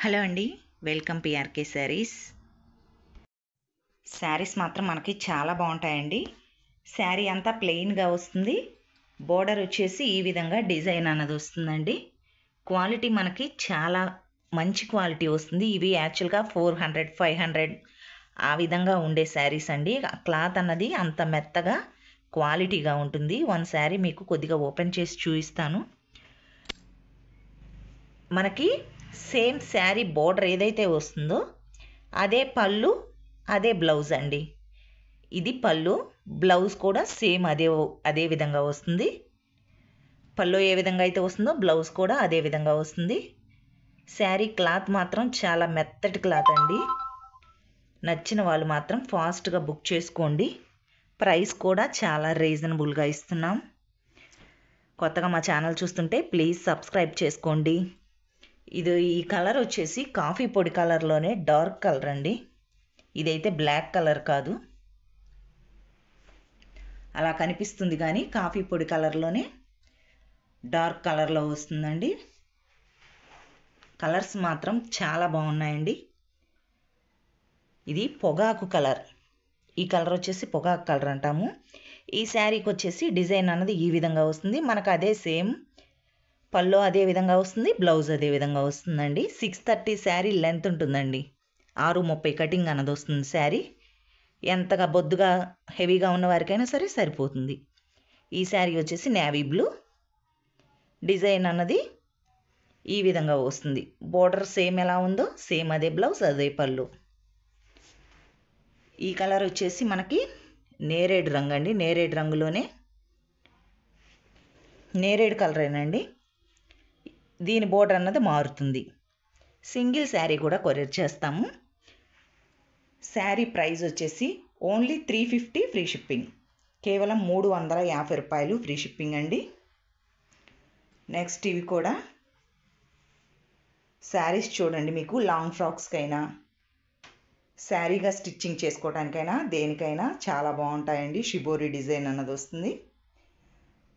Hello అండి, welcome PRK saris. Saris మాత్రం మనకి చాలా బాగుంటాయండి. శారీ అంతా ప్లెయిన్గా వస్తుంది. బోర్డర్ వచ్చేసి ఈ విధంగా డిజైన్ అన్నది వస్తుందండి. క్వాలిటీ మనకి చాలా మంచి క్వాలిటీ వస్తుంది. ఇవి యాక్చువల్గా 400, 500 ఆ విధంగా ఉండే శారీస్ అండి. క్లాత్ అన్నది అంత మెత్తగా క్వాలిటీగా ఉంటుంది. వన్ శారీ మీకు కొద్దిగా ఓపెన్ చేసి చూపిస్తాను. మనకి సేమ్ శారీ బోర్డర్ ఏదైతే వస్తుందో అదే పళ్ళు, అదే బ్లౌజ్ అండి. ఇది పళ్ళు, బ్లౌజ్ కూడా సేమ్ అదే విధంగా వస్తుంది. పళ్ళు ఏ విధంగా అయితే వస్తుందో బ్లౌజ్ కూడా అదే విధంగా వస్తుంది. శారీ క్లాత్ మాత్రం చాలా మెత్తటి క్లాత్ అండి. నచ్చిన వాళ్ళు మాత్రం ఫాస్ట్గా బుక్ చేసుకోండి. ప్రైస్ కూడా చాలా రీజనబుల్గా ఇస్తున్నాం. కొత్తగా మా ఛానల్ చూస్తుంటే ప్లీజ్ సబ్స్క్రైబ్ చేసుకోండి. ఈ కలర్ వచ్చేసి కాఫీ పొడి కలర్లోనే డార్క్ కలర్ అండి. ఇదైతే బ్లాక్ కలర్ కాదు, అలా కనిపిస్తుంది కానీ కాఫీ పొడి కలర్లోనే డార్క్ కలర్లో వస్తుందండి. కలర్స్ మాత్రం చాలా బాగున్నాయండి. ఇది పొగాకు కలర్. ఈ కలర్ వచ్చేసి పొగాకు కలర్ అంటాము. ఈ శారీకి వచ్చేసి డిజైన్ అన్నది ఈ విధంగా వస్తుంది. మనకు అదే సేమ్ పళ్ళు అదే విధంగా వస్తుంది, బ్లౌజ్ అదే విధంగా వస్తుందండి. 630 శారీ లెంత్ ఉంటుందండి. 630 కటింగ్ అన్నది వస్తుంది శారీ. ఎంతగా బొద్దుగా హెవీగా ఉన్న వారికైనా సరే సరిపోతుంది. ఈ శారీ వచ్చేసి నేవీ బ్లూ. డిజైన్ అన్నది ఈ విధంగా వస్తుంది. బోర్డర్ సేమ్ ఎలా ఉందో సేమ్ అదే బ్లౌజ్, అదే పళ్ళు. ఈ కలర్ వచ్చేసి మనకి నేరేడు రంగు అండి. నేరేడు రంగులోనే నేరేడు కలరేనండి. దీని బోర్డర్ అన్నది మారుతుంది. సింగిల్ శారీ కూడా కొరియర్ చేస్తాము. శారీ ప్రైస్ వచ్చేసి ఓన్లీ 350 ఫ్రీ షిప్పింగ్. కేవలం 350 రూపాయలు ఫ్రీ షిప్పింగ్ అండి. నెక్స్ట్ ఇవి కూడా శారీస్ చూడండి. మీకు లాంగ్ ఫ్రాక్స్కైనా శారీగా స్టిచ్చింగ్ చేసుకోవడానికైనా దేనికైనా చాలా బాగుంటాయండి. షిబోరి డిజైన్ అన్నది వస్తుంది.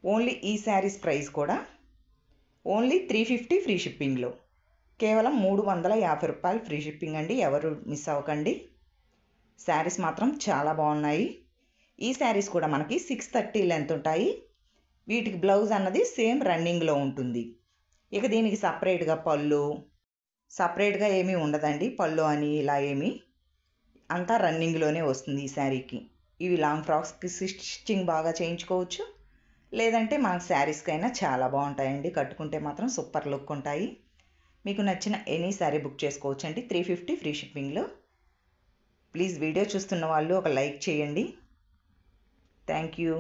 ఓన్లీ ఈ శారీస్ ప్రైస్ కూడా ఓన్లీ 350 ఫ్రీ షిప్పింగ్లో. కేవలం 350 రూపాయలు ఫ్రీ షిప్పింగ్ అండి. ఎవరు మిస్ అవ్వకండి. శారీస్ మాత్రం చాలా బాగున్నాయి. ఈ శారీస్ కూడా మనకి 630 లెంత్ ఉంటాయి. వీటికి బ్లౌజ్ అన్నది సేమ్ రన్నింగ్లో ఉంటుంది. ఇక దీనికి సపరేట్గా పళ్ళు సపరేట్గా ఏమీ ఉండదండి. పళ్ళు అని ఇలా ఏమీ, అంతా రన్నింగ్లోనే వస్తుంది ఈ శారీకి. ఇవి లాంగ్ ఫ్రాక్స్కి స్టిచ్చింగ్ బాగా చేయించుకోవచ్చు. లేదంటే మనకు శారీస్కైనా చాలా బాగుంటాయండి. కట్టుకుంటే మాత్రం సూపర్ లుక్ ఉంటాయి. మీకు నచ్చిన ఎనీ శారీ బుక్ చేసుకోవచ్చు అండి. 350 ఫ్రీ షిప్పింగ్లో. ప్లీజ్ వీడియో చూస్తున్న వాళ్ళు ఒక లైక్ చేయండి. Thank you.